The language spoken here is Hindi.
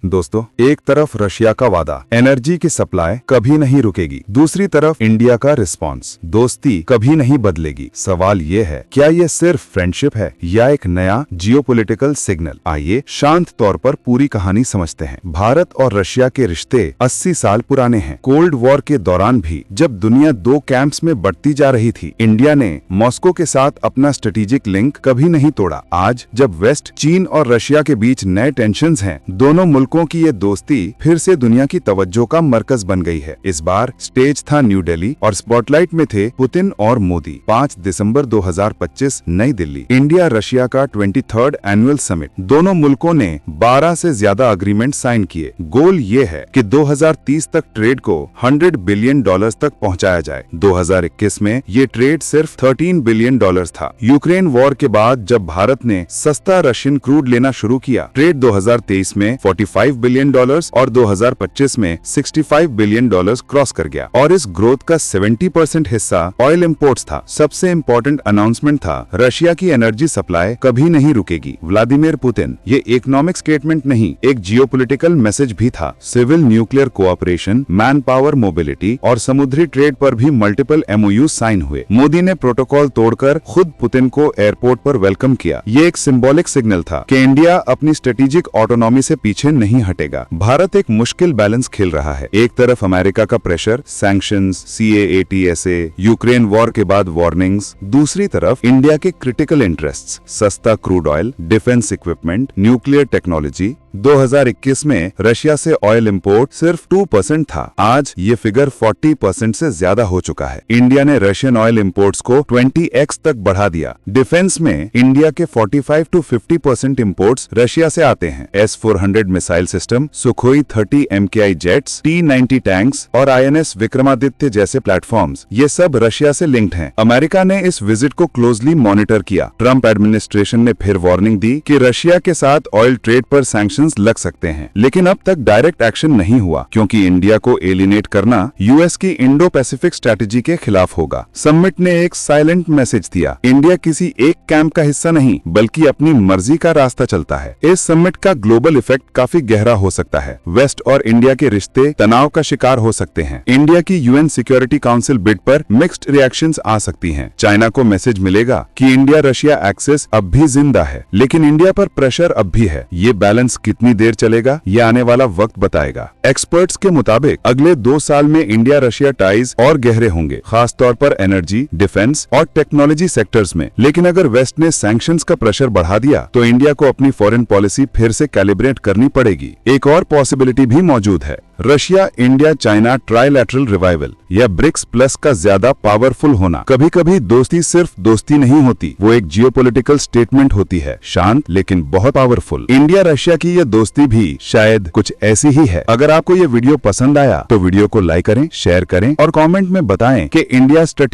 दोस्तों, एक तरफ रशिया का वादा, एनर्जी की सप्लाई कभी नहीं रुकेगी, दूसरी तरफ इंडिया का रिस्पांस, दोस्ती कभी नहीं बदलेगी। सवाल ये है, क्या ये सिर्फ फ्रेंडशिप है या एक नया जियोपॉलिटिकल सिग्नल? आइए शांत तौर पर पूरी कहानी समझते हैं। भारत और रशिया के रिश्ते 80 साल पुराने हैं। कोल्ड वॉर के दौरान भी जब दुनिया दो कैंप्स में बढ़ती जा रही थी, इंडिया ने मॉस्को के साथ अपना स्ट्रेटेजिक लिंक कभी नहीं तोड़ा। आज जब वेस्ट, चीन और रशिया के बीच नए टेंशंस हैं, दोनों मुल्कों की ये दोस्ती फिर से दुनिया की तवज्जो का मरकज बन गई है। इस बार स्टेज था न्यू दिल्ली और स्पॉटलाइट में थे पुतिन और मोदी। 5 दिसंबर 2025 नई दिल्ली, इंडिया रशिया का 23rd एनुअल समिट। दोनों मुल्कों ने 12 से ज्यादा अग्रीमेंट साइन किए। गोल ये है कि 2030 तक ट्रेड को $100 बिलियन तक पहुंचाया जाए। 2021 में ये ट्रेड सिर्फ $13 बिलियन था। यूक्रेन वॉर के बाद जब भारत ने सस्ता रशियन क्रूड लेना शुरू किया, ट्रेड 2023 में $45 बिलियन और 2025 में $65 बिलियन क्रॉस कर गया। और इस ग्रोथ का 70% हिस्सा ऑयल इंपोर्ट्स था। सबसे इम्पोर्टेंट अनाउंसमेंट था, रशिया की एनर्जी सप्लाई कभी नहीं रुकेगी। Vladimir Putin. ये इकोनॉमिक स्टेटमेंट नहीं, एक जियोपॉलिटिकल मैसेज भी था। Civil nuclear cooperation, manpower mobility और समुद्री ट्रेड पर भी मल्टीपल MOU साइन हुए। मोदी ने प्रोटोकॉल तोड़कर खुद पुतिन को एयरपोर्ट पर वेलकम किया। ये एक सिंबॉलिक सिग्नल था कि इंडिया अपनी स्ट्रेटेजिक ऑटोनॉमी से पीछे नहीं हटेगा। भारत एक मुश्किल बैलेंस खेल रहा है। एक तरफ अमेरिका का pressure, sanctions, CAATSA, Ukraine war के बाद वार्निंग्स। दूसरी तरफ इंडिया के क्रिटिकल इंटरेस्ट्स, सस्ता crude oil, defence equipment, nuclear technology. 2021 में रशिया से ऑयल इंपोर्ट सिर्फ 2% था। आज ये फिगर 40% से ज्यादा हो चुका है। इंडिया ने रशियन ऑयल इंपोर्ट्स को 20x तक बढ़ा दिया। डिफेंस में इंडिया के 45 to 50% इंपोर्ट्स रशिया से आते हैं। S-400 missile system, Sukhoi 30 MKI jets, T-90 tanks और INS विक्रमादित्य जैसे प्लेटफॉर्म्स, ये सब रशिया से लिंक्ड हैं। अमेरिका ने इस विजिट को क्लोजली मॉनिटर किया। ट्रंप एडमिनिस्ट्रेशन ने फिर वार्निंग दी कि रशिया के साथ ऑयल ट्रेड पर सैंक्शंस लग सकते हैं, लेकिन अब तक डायरेक्ट एक्शन नहीं हुआ, क्योंकि इंडिया को एलिनेट करना US की इंडो पैसिफिक स्ट्रेटेजी के खिलाफ होगा। समिट ने एक साइलेंट मैसेज दिया, इंडिया किसी एक कैंप का हिस्सा नहीं, बल्कि अपनी मर्जी का रास्ता चलता है। इस समिट का ग्लोबल इफेक्ट काफी गहरा हो सकता है। वेस्ट और इंडिया के रिश्ते तनाव का शिकार हो सकते हैं। इंडिया की UN सिक्योरिटी काउंसिल बिड पर मिक्स्ड रिएक्शंस आ सकती हैं। चाइना को मैसेज मिलेगा कि इंडिया रशिया एक्सेस अब भी जिंदा है, लेकिन इंडिया पर प्रेशर अब भी है। ये बैलेंस कितनी देर चलेगा, ये आने वाला वक्त बताएगा। एक्सपर्ट्स के मुताबिक अगले 2 साल में इंडिया रशिया टाइज और गहरे होंगे, खास तौर पर एनर्जी, डिफेंस और टेक्नोलॉजी सेक्टर्स में। लेकिन अगर वेस्ट ने सैंक्शंस का प्रेशर बढ़ा दिया, तो इंडिया को अपनी फॉरेन पॉलिसी फिर से कैलिब्रेट करनी पड़ेगी। एक और पॉसिबिलिटी भी मौजूद है, Russia, India, China trilateral revival या ब्रिक्स प्लस का ज्यादा पावरफुल होना। कभी कभी दोस्ती सिर्फ दोस्ती नहीं होती, वो एक जियोपॉलिटिकल स्टेटमेंट होती है, शांत लेकिन बहुत पावरफुल। इंडिया रशिया की ये दोस्ती भी शायद कुछ ऐसी ही है। अगर आपको ये वीडियो पसंद आया तो वीडियो को लाइक करें, शेयर करें और कमेंट में बताएं कि इंडिया स्ट्रेटेजी